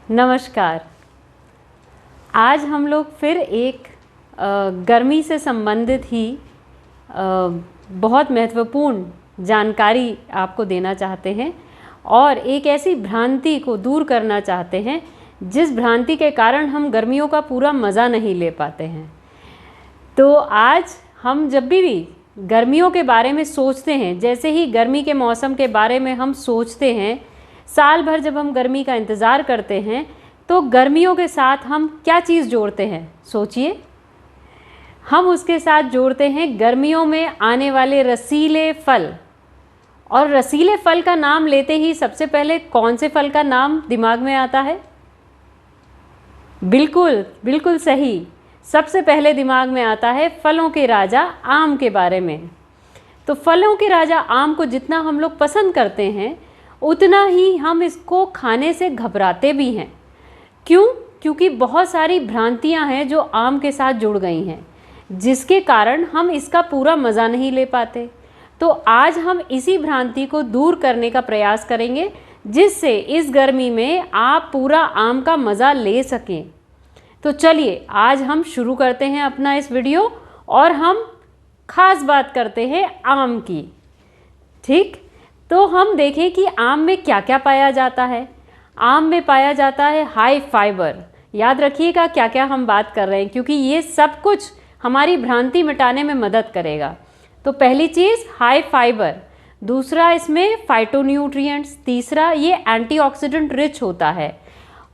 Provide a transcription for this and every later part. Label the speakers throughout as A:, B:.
A: नमस्कार। आज हम लोग फिर एक गर्मी से संबंधित ही बहुत महत्वपूर्ण जानकारी आपको देना चाहते हैं और एक ऐसी भ्रांति को दूर करना चाहते हैं जिस भ्रांति के कारण हम गर्मियों का पूरा मज़ा नहीं ले पाते हैं। तो आज हम जब भी गर्मियों के बारे में सोचते हैं, जैसे ही गर्मी के मौसम के बारे में हम सोचते हैं, साल भर जब हम गर्मी का इंतज़ार करते हैं तो गर्मियों के साथ हम क्या चीज़ जोड़ते हैं? सोचिए। हम उसके साथ जोड़ते हैं गर्मियों में आने वाले रसीले फल। और रसीले फल का नाम लेते ही सबसे पहले कौन से फल का नाम दिमाग में आता है? बिल्कुल बिल्कुल सही, सबसे पहले दिमाग में आता है फलों के राजा आम के बारे में। तो फलों के राजा आम को जितना हम लोग पसंद करते हैं उतना ही हम इसको खाने से घबराते भी हैं। क्यों? क्योंकि बहुत सारी भ्रांतियां हैं जो आम के साथ जुड़ गई हैं, जिसके कारण हम इसका पूरा मज़ा नहीं ले पाते। तो आज हम इसी भ्रांति को दूर करने का प्रयास करेंगे, जिससे इस गर्मी में आप पूरा आम का मज़ा ले सकें। तो चलिए आज हम शुरू करते हैं अपना इस वीडियो और हम ख़ास बात करते हैं आम की। ठीक, तो हम देखें कि आम में क्या क्या पाया जाता है। आम में पाया जाता है हाई फाइबर। याद रखिएगा क्या क्या हम बात कर रहे हैं, क्योंकि ये सब कुछ हमारी भ्रांति मिटाने में मदद करेगा। तो पहली चीज़ हाई फाइबर, दूसरा इसमें फाइटोन्यूट्रिएंट्स, तीसरा ये एंटीऑक्सीडेंट रिच होता है।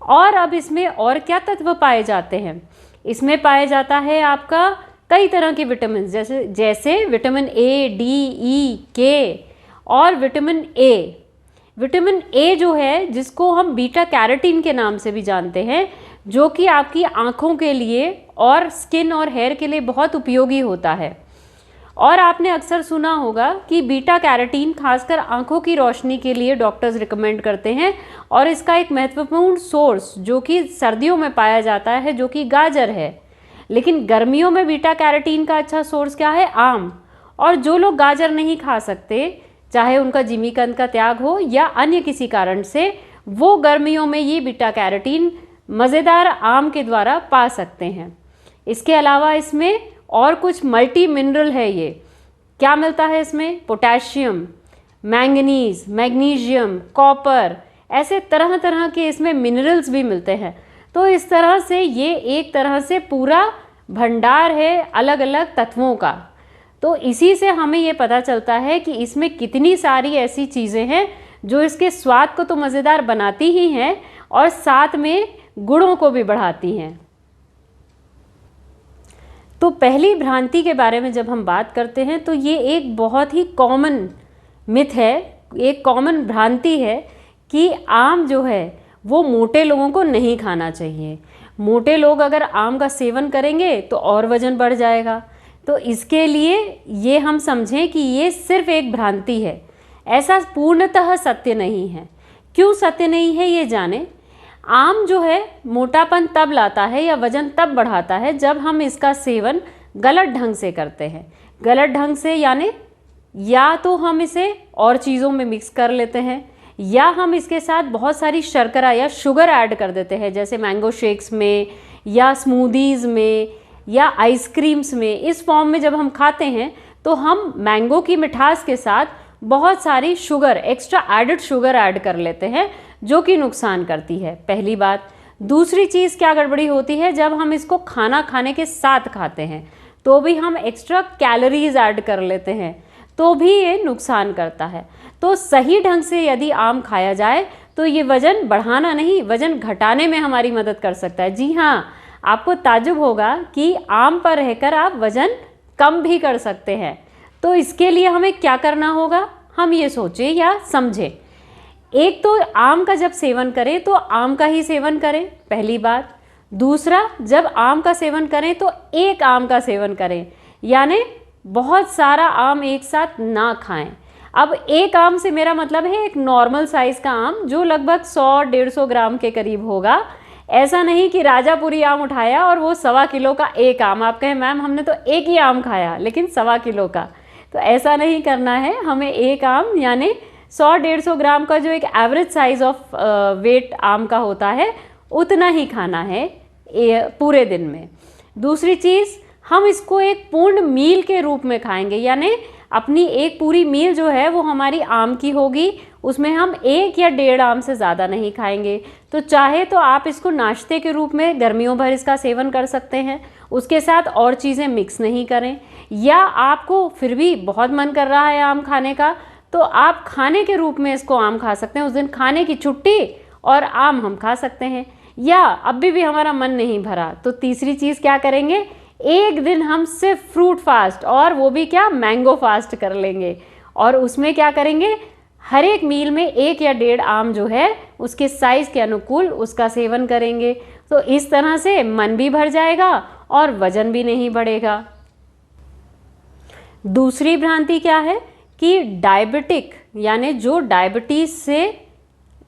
A: और अब इसमें और क्या तत्व पाए जाते हैं? इसमें पाया जाता है आपका कई तरह के विटामिन, जैसे विटामिन ए, डी, ई, के और विटामिन ए। विटामिन ए जो है, जिसको हम बीटा कैरोटीन के नाम से भी जानते हैं, जो कि आपकी आँखों के लिए और स्किन और हेयर के लिए बहुत उपयोगी होता है। और आपने अक्सर सुना होगा कि बीटा कैरोटीन खासकर आँखों की रोशनी के लिए डॉक्टर्स रिकमेंड करते हैं। और इसका एक महत्वपूर्ण सोर्स जो कि सर्दियों में पाया जाता है, जो कि गाजर है। लेकिन गर्मियों में बीटा कैरोटीन का अच्छा सोर्स क्या है? आम। और जो लोग गाजर नहीं खा सकते, चाहे उनका जिमीकंद का त्याग हो या अन्य किसी कारण से, वो गर्मियों में ये बीटा कैरोटीन मज़ेदार आम के द्वारा पा सकते हैं। इसके अलावा इसमें और कुछ मल्टी मिनरल है। ये क्या मिलता है इसमें? पोटेशियम, मैंगनीज, मैग्नीशियम, कॉपर, ऐसे तरह तरह के इसमें मिनरल्स भी मिलते हैं। तो इस तरह से ये एक तरह से पूरा भंडार है अलग अलग तत्वों का। तो इसी से हमें ये पता चलता है कि इसमें कितनी सारी ऐसी चीज़ें हैं जो इसके स्वाद को तो मज़ेदार बनाती ही हैं और साथ में गुणों को भी बढ़ाती हैं। तो पहली भ्रांति के बारे में जब हम बात करते हैं तो ये एक बहुत ही कॉमन मिथ है, एक कॉमन भ्रांति है कि आम जो है वो मोटे लोगों को नहीं खाना चाहिए। मोटे लोग अगर आम का सेवन करेंगे तो और वज़न बढ़ जाएगा। तो इसके लिए ये हम समझें कि ये सिर्फ एक भ्रांति है, ऐसा पूर्णतः सत्य नहीं है। क्यों सत्य नहीं है ये जानें। आम जो है मोटापन तब लाता है या वज़न तब बढ़ाता है जब हम इसका सेवन गलत ढंग से करते हैं। गलत ढंग से यानी या तो हम इसे और चीज़ों में मिक्स कर लेते हैं, या हम इसके साथ बहुत सारी शर्करा या शुगर ऐड कर देते हैं, जैसे मैंगो शेक्स में या स्मूदीज़ में या आइसक्रीम्स में। इस फॉर्म में जब हम खाते हैं तो हम मैंगो की मिठास के साथ बहुत सारी sugar, extra added sugar add कर लेते हैं, जो कि नुकसान करती है। पहली बात। दूसरी चीज़ क्या गड़बड़ी होती है, जब हम इसको खाना खाने के साथ खाते हैं तो भी हम एक्स्ट्रा कैलोरीज ऐड कर लेते हैं, तो भी ये नुकसान करता है। तो सही ढंग से यदि आम खाया जाए तो ये वज़न बढ़ाना नहीं, वज़न घटाने में हमारी मदद कर सकता है। जी हाँ, आपको ताज्जुब होगा कि आम पर रहकर आप वज़न कम भी कर सकते हैं। तो इसके लिए हमें क्या करना होगा, हम ये सोचें या समझें। एक तो आम का जब सेवन करें तो आम का ही सेवन करें, पहली बात। दूसरा, जब आम का सेवन करें तो एक आम का सेवन करें, यानी बहुत सारा आम एक साथ ना खाएं। अब एक आम से मेरा मतलब है एक नॉर्मल साइज़ का आम जो लगभग 100-150 ग्राम के करीब होगा। ऐसा नहीं कि राजापुरी आम उठाया और वो 1.25 किलो का एक आम। आप कहें मैम हमने तो एक ही आम खाया लेकिन 1.25 किलो का, तो ऐसा नहीं करना है। हमें एक आम यानी 100-150 ग्राम का जो एक एवरेज साइज़ ऑफ वेट आम का होता है उतना ही खाना है पूरे दिन में। दूसरी चीज़, हम इसको एक पूर्ण मील के रूप में खाएंगे, यानी अपनी एक पूरी मील जो है वो हमारी आम की होगी, उसमें हम 1 या 1.5 आम से ज़्यादा नहीं खाएंगे। तो चाहे तो आप इसको नाश्ते के रूप में गर्मियों भर इसका सेवन कर सकते हैं, उसके साथ और चीज़ें मिक्स नहीं करें। या आपको फिर भी बहुत मन कर रहा है आम खाने का, तो आप खाने के रूप में इसको आम खा सकते हैं। उस दिन खाने की छुट्टी और आम हम खा सकते हैं। या अभी भी हमारा मन नहीं भरा तो तीसरी चीज़ क्या करेंगे, एक दिन हम सिर्फ फ्रूट फास्ट, और वो भी क्या, मैंगो फास्ट कर लेंगे। और उसमें क्या करेंगे, हर एक मील में 1 या 1.5 आम जो है उसके साइज़ के अनुकूल उसका सेवन करेंगे। तो इस तरह से मन भी भर जाएगा और वजन भी नहीं बढ़ेगा। दूसरी भ्रांति क्या है कि डायबिटिक यानी जो डायबिटीज़ से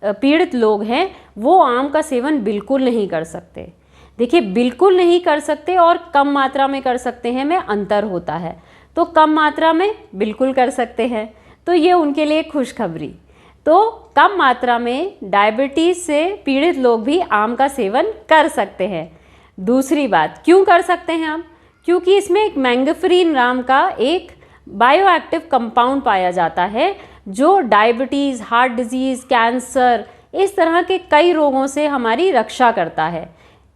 A: पीड़ित लोग हैं वो आम का सेवन बिल्कुल नहीं कर सकते। देखिए, बिल्कुल नहीं कर सकते और कम मात्रा में कर सकते हैं में अंतर होता है। तो कम मात्रा में बिल्कुल कर सकते हैं, तो ये उनके लिए खुशखबरी। तो कम मात्रा में डायबिटीज़ से पीड़ित लोग भी आम का सेवन कर सकते हैं। दूसरी बात, क्यों कर सकते हैं हम, क्योंकि इसमें एक मैंगोफ्रीन नाम का एक बायोएक्टिव कंपाउंड पाया जाता है जो डायबिटीज़, हार्ट डिजीज़, कैंसर, इस तरह के कई रोगों से हमारी रक्षा करता है।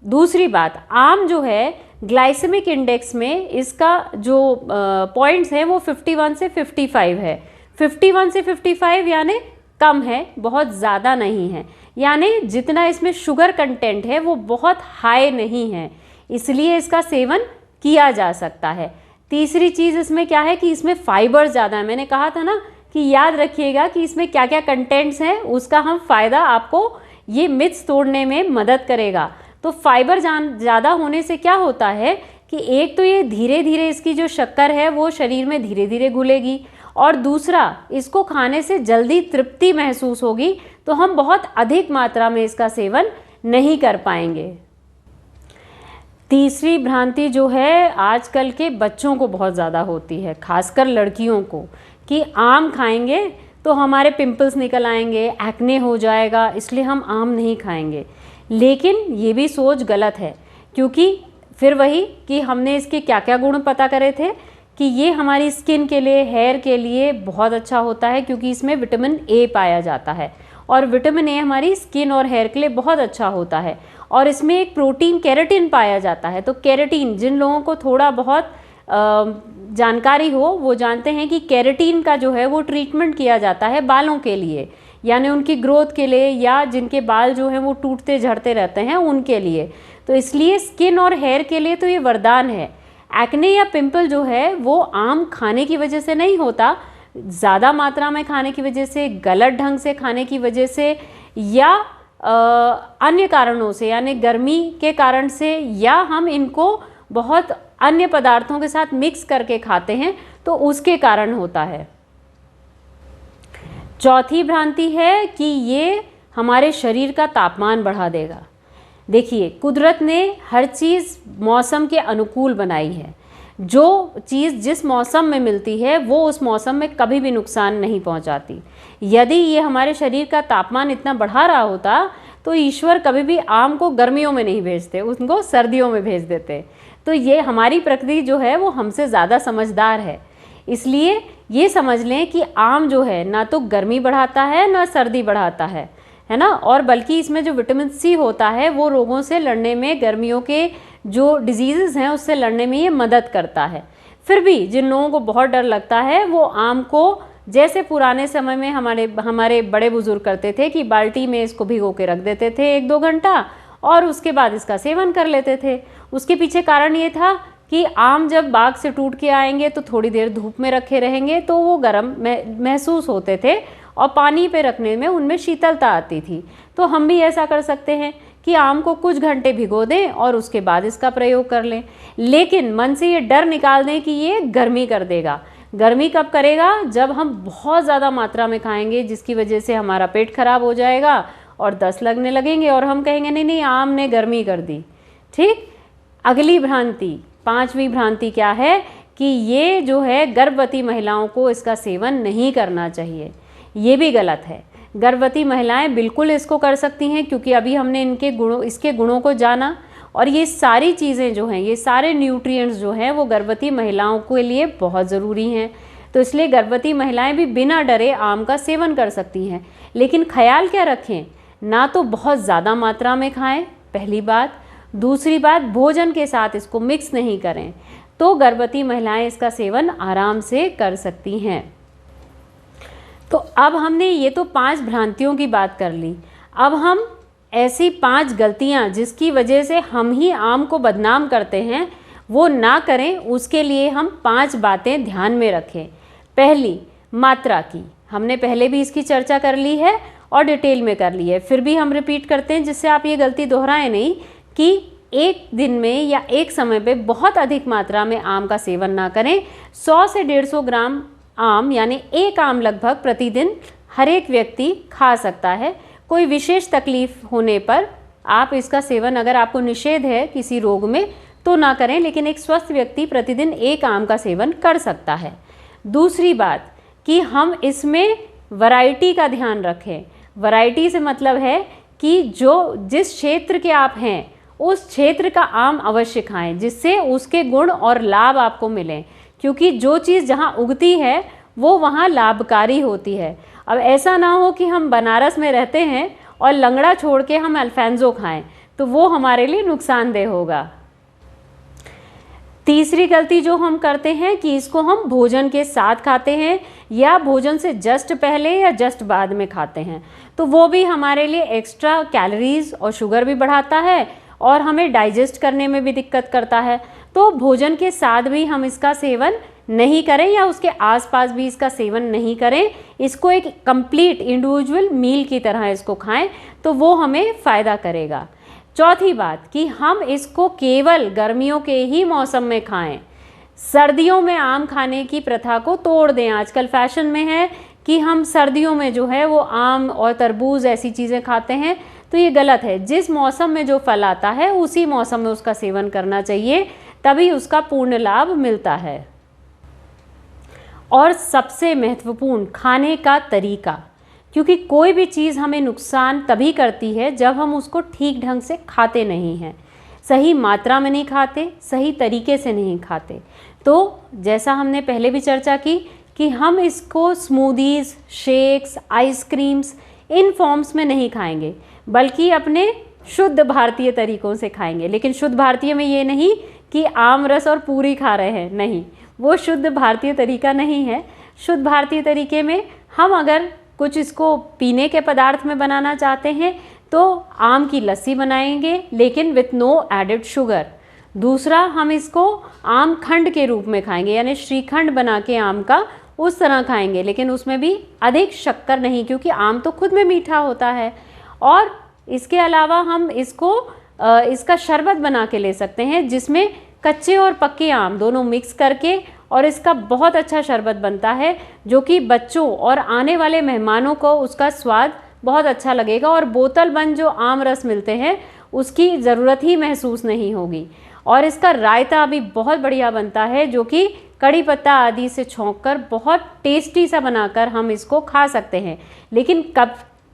A: दूसरी बात, आम जो है ग्लाइसेमिक इंडेक्स में इसका जो पॉइंट्स हैं वो 51 से 55 है। 51 से 55 यानी कम है, बहुत ज़्यादा नहीं है, यानी जितना इसमें शुगर कंटेंट है वो बहुत हाई नहीं है, इसलिए इसका सेवन किया जा सकता है। तीसरी चीज़ इसमें क्या है कि इसमें फाइबर ज़्यादा है। मैंने कहा था ना कि याद रखिएगा कि इसमें क्या क्या कंटेंट्स हैं, उसका हम फ़ायदा आपको ये मिथ्स तोड़ने में मदद करेगा। तो फाइबर ज़्यादा होने से क्या होता है कि एक तो ये धीरे धीरे इसकी जो शक्कर है वो शरीर में धीरे धीरे घुलेगी, और दूसरा इसको खाने से जल्दी तृप्ति महसूस होगी, तो हम बहुत अधिक मात्रा में इसका सेवन नहीं कर पाएंगे। तीसरी भ्रांति जो है आजकल के बच्चों को बहुत ज़्यादा होती है, खासकर लड़कियों को, कि आम खाएंगे तो हमारे पिंपल्स निकल आएंगे, एक्ने हो जाएगा, इसलिए हम आम नहीं खाएंगे। लेकिन ये भी सोच गलत है, क्योंकि फिर वही कि हमने इसके क्या क्या गुण पता करे थे कि ये हमारी स्किन के लिए, हेयर के लिए बहुत अच्छा होता है, क्योंकि इसमें विटामिन ए पाया जाता है, और विटामिन ए हमारी स्किन और हेयर के लिए बहुत अच्छा होता है। और इसमें एक प्रोटीन केराटिन पाया जाता है। तो केराटिन, जिन लोगों को थोड़ा बहुत जानकारी हो वो जानते हैं कि केराटिन का जो है वो ट्रीटमेंट किया जाता है बालों के लिए, यानी उनकी ग्रोथ के लिए, या जिनके बाल जो हैं वो टूटते झड़ते रहते हैं उनके लिए। तो इसलिए स्किन और हेयर के लिए तो ये वरदान है। एक्ने या पिंपल जो है वो आम खाने की वजह से नहीं होता, ज़्यादा मात्रा में खाने की वजह से, गलत ढंग से खाने की वजह से, या अन्य कारणों से, यानी गर्मी के कारण से, या हम इनको बहुत अन्य पदार्थों के साथ मिक्स करके खाते हैं तो उसके कारण होता है। चौथी भ्रांति है कि ये हमारे शरीर का तापमान बढ़ा देगा। देखिए, कुदरत ने हर चीज़ मौसम के अनुकूल बनाई है। जो चीज़ जिस मौसम में मिलती है वो उस मौसम में कभी भी नुकसान नहीं पहुंचाती। यदि ये हमारे शरीर का तापमान इतना बढ़ा रहा होता तो ईश्वर कभी भी आम को गर्मियों में नहीं भेजते, उनको सर्दियों में भेज देते। तो ये हमारी प्रकृति जो है वो हमसे ज़्यादा समझदार है। इसलिए ये समझ लें कि आम जो है ना तो गर्मी बढ़ाता है ना सर्दी बढ़ाता है ना, और बल्कि इसमें जो विटामिन सी होता है वो रोगों से लड़ने में, गर्मियों के जो डिजीज़ हैं उससे लड़ने में ये मदद करता है। फिर भी जिन लोगों को बहुत डर लगता है वो आम को, जैसे पुराने समय में हमारे बड़े बुजुर्ग करते थे कि बाल्टी में इसको भिगो के रख देते थे 1-2 घंटा और उसके बाद इसका सेवन कर लेते थे। उसके पीछे कारण ये था कि आम जब बाग से टूट के आएंगे तो थोड़ी देर धूप में रखे रहेंगे तो वो गर्म महसूस होते थे और पानी पे रखने में उनमें शीतलता आती थी। तो हम भी ऐसा कर सकते हैं कि आम को कुछ घंटे भिगो दें और उसके बाद इसका प्रयोग कर लें, लेकिन मन से ये डर निकाल दें कि ये गर्मी कर देगा। गर्मी कब करेगा? जब हम बहुत ज़्यादा मात्रा में खाएंगे, जिसकी वजह से हमारा पेट खराब हो जाएगा और दस्त लगने लगेंगे और हम कहेंगे नहीं नहीं आम ने गर्मी कर दी। ठीक। अगली भ्रांति, 5वीं भ्रांति क्या है कि ये जो है गर्भवती महिलाओं को इसका सेवन नहीं करना चाहिए। ये भी गलत है। गर्भवती महिलाएं बिल्कुल इसको कर सकती हैं, क्योंकि अभी हमने इसके गुणों को जाना। और ये सारी चीज़ें जो हैं, ये सारे न्यूट्रिएंट्स जो हैं वो गर्भवती महिलाओं के लिए बहुत ज़रूरी हैं। तो इसलिए गर्भवती महिलाएं भी बिना डरे आम का सेवन कर सकती हैं। लेकिन ख्याल क्या रखें, ना तो बहुत ज़्यादा मात्रा में खाएं, पहली बात। दूसरी बात, भोजन के साथ इसको मिक्स नहीं करें, तो गर्भवती महिलाएं इसका सेवन आराम से कर सकती हैं। तो अब हमने ये तो 5 भ्रांतियों की बात कर ली। अब हम ऐसी 5 गलतियां जिसकी वजह से हम ही आम को बदनाम करते हैं वो ना करें, उसके लिए हम 5 बातें ध्यान में रखें। पहली, मात्रा की। हमने पहले भी इसकी चर्चा कर ली है और डिटेल में कर ली है, फिर भी हम रिपीट करते हैं जिससे आप ये गलती दोहराएं नहीं कि एक दिन में या एक समय पे बहुत अधिक मात्रा में आम का सेवन ना करें। 100 से 150 ग्राम आम यानी एक आम लगभग प्रतिदिन हर एक व्यक्ति खा सकता है। कोई विशेष तकलीफ होने पर आप इसका सेवन, अगर आपको निषेध है किसी रोग में, तो ना करें, लेकिन एक स्वस्थ व्यक्ति प्रतिदिन एक आम का सेवन कर सकता है। दूसरी बात कि हम इसमें वैरायटी का ध्यान रखें। वैरायटी से मतलब है कि जिस क्षेत्र के आप हैं उस क्षेत्र का आम अवश्य खाएं, जिससे उसके गुण और लाभ आपको मिलें, क्योंकि जो चीज़ जहाँ उगती है वो वहाँ लाभकारी होती है। अब ऐसा ना हो कि हम बनारस में रहते हैं और लंगड़ा छोड़ के हम अल्फांसो खाएं, तो वो हमारे लिए नुकसानदेह होगा। तीसरी गलती जो हम करते हैं कि इसको हम भोजन के साथ खाते हैं या भोजन से जस्ट पहले या जस्ट बाद में खाते हैं, तो वो भी हमारे लिए एक्स्ट्रा कैलोरीज और शुगर भी बढ़ाता है और हमें डाइजेस्ट करने में भी दिक्कत करता है। तो भोजन के साथ भी हम इसका सेवन नहीं करें या उसके आसपास भी इसका सेवन नहीं करें। इसको एक कंप्लीट इंडिविजुअल मील की तरह इसको खाएं, तो वो हमें फ़ायदा करेगा। चौथी बात कि हम इसको केवल गर्मियों के ही मौसम में खाएं। सर्दियों में आम खाने की प्रथा को तोड़ दें। आजकल फैशन में है कि हम सर्दियों में जो है वो आम और तरबूज ऐसी चीज़ें खाते हैं, तो ये गलत है। जिस मौसम में जो फल आता है उसी मौसम में उसका सेवन करना चाहिए, तभी उसका पूर्ण लाभ मिलता है। और सबसे महत्वपूर्ण, खाने का तरीका, क्योंकि कोई भी चीज़ हमें नुकसान तभी करती है जब हम उसको ठीक ढंग से खाते नहीं हैं, सही मात्रा में नहीं खाते, सही तरीके से नहीं खाते। तो जैसा हमने पहले भी चर्चा की कि हम इसको स्मूदीज़, शेक्स, आइसक्रीम्स इन फॉर्म्स में नहीं खाएंगे, बल्कि अपने शुद्ध भारतीय तरीकों से खाएंगे। लेकिन शुद्ध भारतीय में ये नहीं कि आम रस और पूरी खा रहे हैं, नहीं, वो शुद्ध भारतीय तरीका नहीं है। शुद्ध भारतीय तरीके में हम अगर कुछ इसको पीने के पदार्थ में बनाना चाहते हैं तो आम की लस्सी बनाएंगे, लेकिन विथ नो एडेड शुगर। दूसरा, हम इसको आम खंड के रूप में खाएंगे, यानी श्रीखंड बना के आम का उस तरह खाएंगे, लेकिन उसमें भी अधिक शक्कर नहीं, क्योंकि आम तो खुद में मीठा होता है। और इसके अलावा हम इसका शरबत बना के ले सकते हैं, जिसमें कच्चे और पक्के आम दोनों मिक्स करके, और इसका बहुत अच्छा शरबत बनता है जो कि बच्चों और आने वाले मेहमानों को उसका स्वाद बहुत अच्छा लगेगा, और बोतल बंद जो आम रस मिलते हैं उसकी ज़रूरत ही महसूस नहीं होगी। और इसका रायता भी बहुत बढ़िया बनता है, जो कि कड़ी पत्ता आदि से छौंककर बहुत टेस्टी सा बनाकर हम इसको खा सकते हैं। लेकिन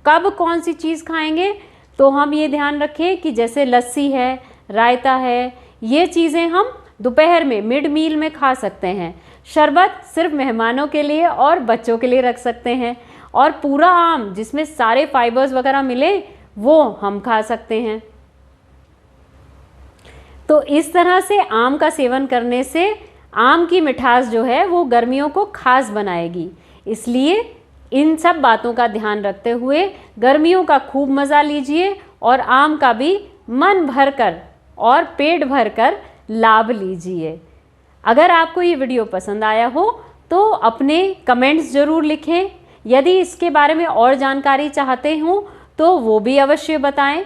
A: कब कौन सी चीज़ खाएंगे, तो हम ये ध्यान रखें कि जैसे लस्सी है, रायता है, ये चीज़ें हम दोपहर में मिड मील में खा सकते हैं। शरबत सिर्फ मेहमानों के लिए और बच्चों के लिए रख सकते हैं, और पूरा आम जिसमें सारे फाइबर्स वगैरह मिले वो हम खा सकते हैं। तो इस तरह से आम का सेवन करने से आम की मिठास जो है वो गर्मियों को खास बनाएगी। इसलिए इन सब बातों का ध्यान रखते हुए गर्मियों का खूब मज़ा लीजिए और आम का भी मन भरकर और पेट भरकर लाभ लीजिए। अगर आपको ये वीडियो पसंद आया हो तो अपने कमेंट्स ज़रूर लिखें। यदि इसके बारे में और जानकारी चाहते हो तो वो भी अवश्य बताएं।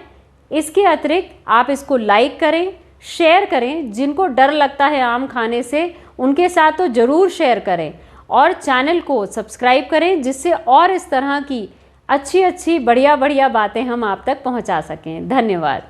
A: इसके अतिरिक्त आप इसको लाइक करें, शेयर करें। जिनको डर लगता है आम खाने से उनके साथ तो ज़रूर शेयर करें, और चैनल को सब्सक्राइब करें, जिससे और इस तरह की अच्छी बढ़िया बातें हम आप तक पहुंचा सकें। धन्यवाद।